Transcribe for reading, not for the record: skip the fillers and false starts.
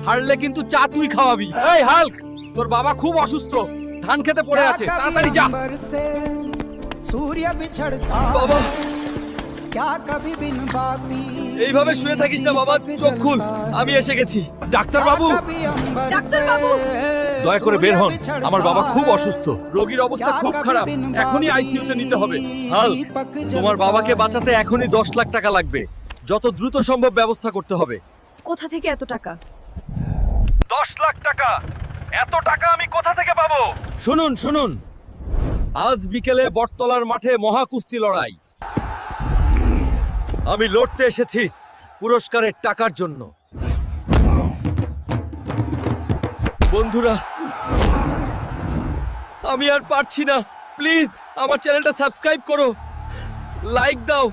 হারলে কিন্তু চা তুই খাওয়াবি। এই হাল্ক, তোর বাবা খুব অসুস্থ, ধান খেতে পড়ে আছে, তাড়াতাড়ি যা। सूर्य बिछड़ता বাবা, क्या कभी बिन बाती এইভাবে শুয়ে থাকিস না বাবা, চোখ খুল, আমি এসে গেছি। ডাক্তার বাবু, ডাক্তার বাবু! দয়া করে বের হন, আমার বাবা খুব অসুস্থ, রোগীর অবস্থা খুব খারাপ, এখনই আইসিইউতে নিতে হবে। হাল্ক, তোমার বাবাকে বাঁচাতে এখনই 10 লাখ টাকা লাগবে, যত দ্রুত সম্ভব ব্যবস্থা করতে হবে। কোথা থেকে এত টাকা? 10 লাখ টাকা? এত টাকা আমি কোথা থেকে পাবো? শুনুন শুনুন, আজ বিকেলে বটতলার মাঠে মহাকুস্তি লড়াই। আমি লড়তে এসেছিস পুরস্কারের টাকার জন্য। বন্ধুরা, আমি আর পারছি না, প্লিজ আমার চ্যানেলটা সাবস্ক্রাইব করো, লাইক দাও।